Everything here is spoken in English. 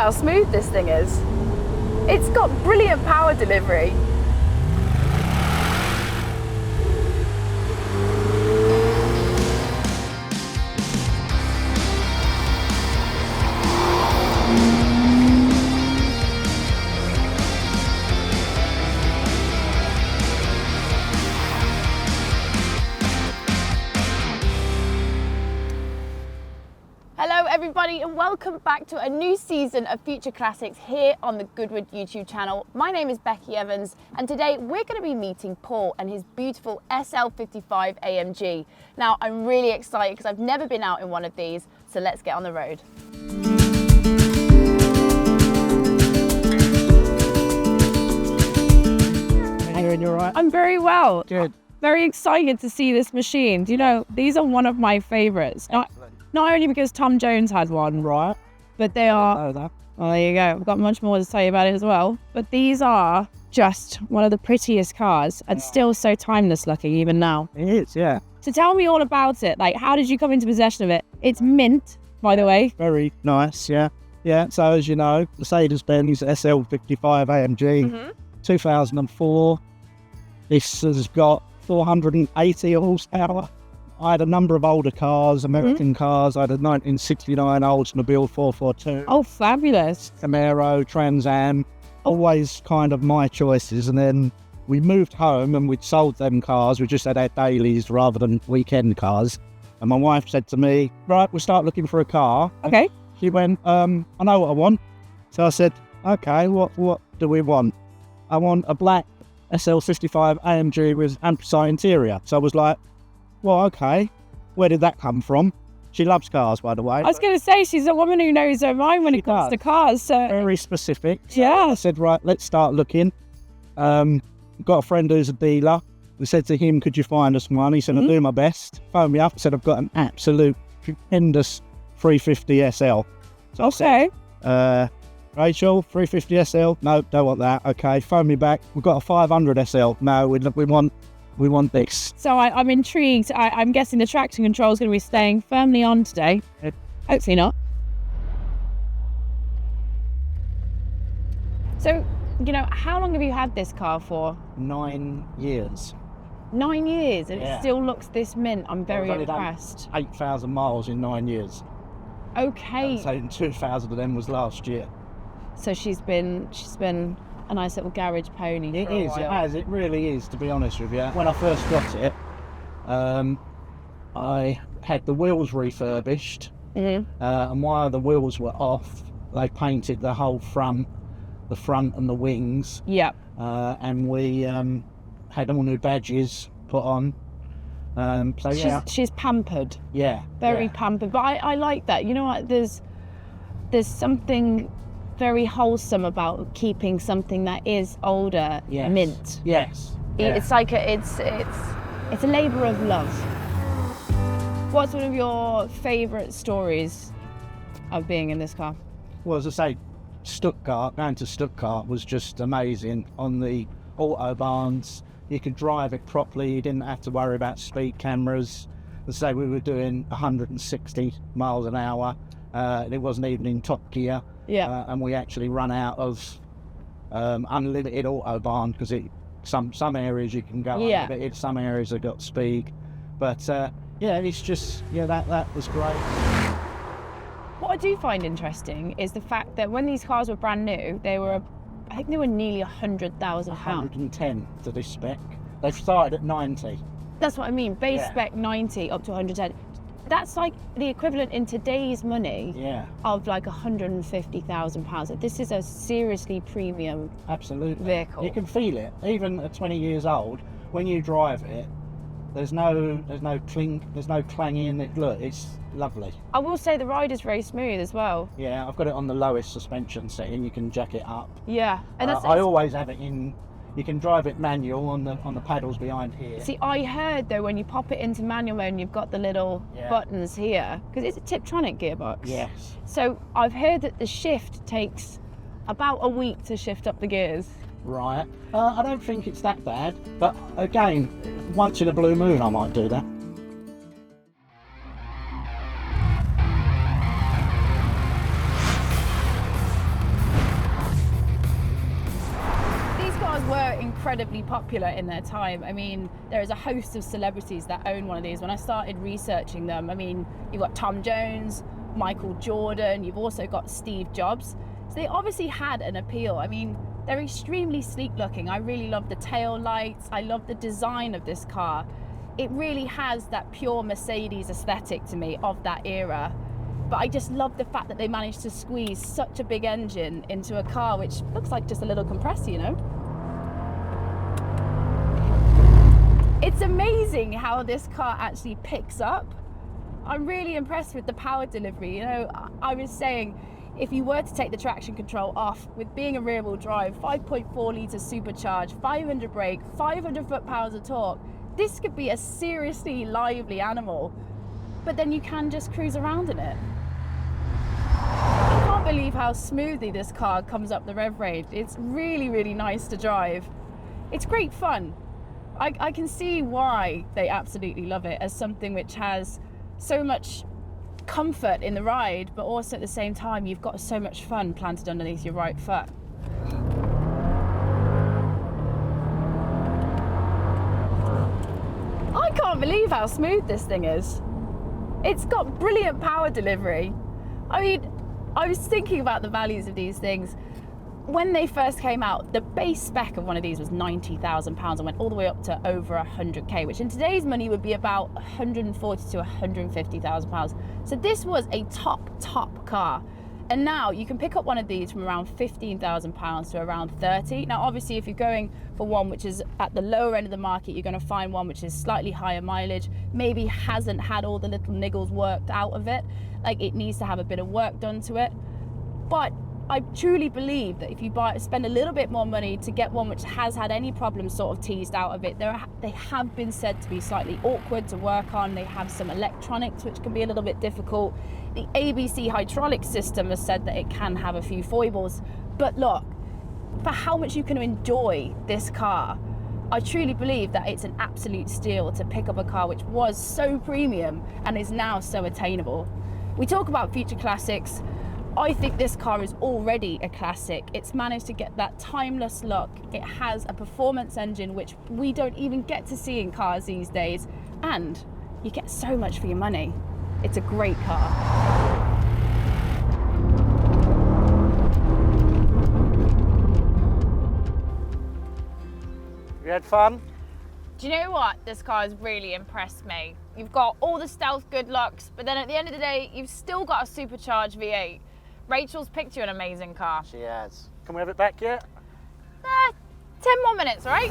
how smooth this thing is. It's got brilliant power delivery. Hello everybody and welcome back to a new season of Future Classics here on the Goodwood YouTube channel. My name is Becky Evans and today we're going to be meeting Paul and his beautiful SL55 AMG. Now I'm really excited because I've never been out in one of these, so let's get on the road. How you doing? You all right? I'm very well. Good. Very excited to see this machine. Do you know, these are one of my favourites. Not only because Tom Jones had one, Right. but they are... Oh, that. Oh, there you go. I've got much more to tell you about it as well. But these are just one of the prettiest cars and still so timeless looking even now. It is, yeah. So tell me all about it. Like, how did you come into possession of it? It's mint, by the way. Very nice, yeah. Yeah, so as you know, Mercedes-Benz SL55 AMG, 2004. This has got 480 horsepower. I had a number of older cars, American cars. I had a 1969 Oldsmobile 442. Oh, fabulous. Camaro, Trans Am, always kind of my choices. And then we moved home and we'd sold them cars. We just had our dailies rather than weekend cars. And my wife said to me, right, we'll start looking for a car. Okay. She went, I know what I want. So I said, okay, what do we want? I want a black SL55 AMG with anthracite interior. So I was like, well, okay, where did that come from? She loves cars, by the way. I was going to say, she's a woman who knows her mind when it comes to cars. So very specific. yeah. I said, right, let's start looking. Got a friend who's a dealer. We said to him, could you find us one? He said, I'll do my best. Phoned me up, said, I've got an absolute stupendous 350 SL. So Okay. Rachel, 350 SL? No, don't want that. Okay, phone me back. We've got a 500 SL. No, we want this. So I'm intrigued. I'm guessing the traction control is going to be staying firmly on today. Hopefully not. So, you know, how long have you had this car for? 9 years. 9 years, and Yeah. it still looks this mint. I'm very I've only done impressed. 8,000 miles in 9 years. Okay. So 2,000 of them was last year. So she's been a nice little garage pony. It for a is, it while. has, it really is, to be honest with you. When I first got it, I had the wheels refurbished, and while the wheels were off, they painted the whole front, and the wings. Yep. And we had all new badges put on. So yeah, She's pampered. yeah, Very yeah. pampered. But I like that. You know what? There's something very wholesome about keeping something that is older Yes. mint. Yes. Yeah. It's like it's a labour of love. What's one of your favourite stories of being in this car? Well, as I say, going to Stuttgart was just amazing. On the autobahns, you could drive it properly. You didn't have to worry about speed cameras. As I say, we were doing 160 miles an hour. It wasn't even in top gear. Yeah. And we actually run out of unlimited autobahn because some areas you can go unlimited, some areas have got speed. But yeah, it's just, yeah, that was great. What I do find interesting is the fact that when these cars were brand new, I think they were nearly £100,000. 110 to this spec. They've started at 90. That's what I mean. Base Yeah. spec 90 up to 110. That's like the equivalent in today's money Yeah, of like £150,000. This is a seriously premium absolutely. vehicle. You can feel it. Even at 20 years old, when you drive it, there's no clink, there's no clanging. Look, it's lovely. I will say the ride is very smooth as well. Yeah, I've got it on the lowest suspension setting. You can jack it up. Yeah, and I always have it in. You can drive it manual on the paddles behind here. See, I heard though when you pop it into manual mode and you've got the little buttons here, because it's a Tiptronic gearbox. Yes. So I've heard that the shift takes about a week to shift up the gears. Right. I don't think it's that bad, but again, once in a blue moon I might do that. incredibly popular in their time. I mean, there is a host of celebrities that own one of these. When I started researching them, I mean, you've got Tom Jones, Michael Jordan, you've also got Steve Jobs. So they obviously had an appeal. I mean, they're extremely sleek looking. I really love the tail lights. I love the design of this car. It really has that pure Mercedes aesthetic to me of that era. But I just love the fact that they managed to squeeze such a big engine into a car which looks like just a little compressor, you know? It's amazing how this car actually picks up. I'm really impressed with the power delivery. You know, I was saying, if you were to take the traction control off, with being a rear wheel drive, 5.4 litre supercharged, 500 brake, 500 foot-pounds of torque, this could be a seriously lively animal. But then you can just cruise around in it. I can't believe how smoothly this car comes up the rev range. It's really, really nice to drive. It's great fun. I can see why they absolutely love it, as something which has so much comfort in the ride, but also at the same time, you've got so much fun planted underneath your right foot. I can't believe how smooth this thing is. It's got brilliant power delivery. I mean, I was thinking about the values of these things. When they first came out, the base spec of one of these was £90,000 and went all the way up to over 100k, which in today's money would be about 140 to 150,000 pounds. So this was a top car. And now you can pick up one of these from around £15,000 to around 30. Now, obviously, if you're going for one which is at the lower end of the market, you're going to find one which is slightly higher mileage, maybe hasn't had all the little niggles worked out of it. Like, it needs to have a bit of work done to it. But I truly believe that if you spend a little bit more money to get one which has had any problems sort of teased out of it, they have been said to be slightly awkward to work on. They have some electronics which can be a little bit difficult. The ABC hydraulic system has said that it can have a few foibles. But look, for how much you can enjoy this car, I truly believe that it's an absolute steal to pick up a car which was so premium and is now so attainable. We talk about future classics. I think this car is already a classic. It's managed to get that timeless look. It has a performance engine which we don't even get to see in cars these days, and you get so much for your money. It's a great car. You had fun? Do you know what? This car has really impressed me. You've got all the stealth good looks, but then at the end of the day, you've still got a supercharged V8. Rachel's picked you an amazing car. She has. Can we have it back yet? 10 more minutes, right?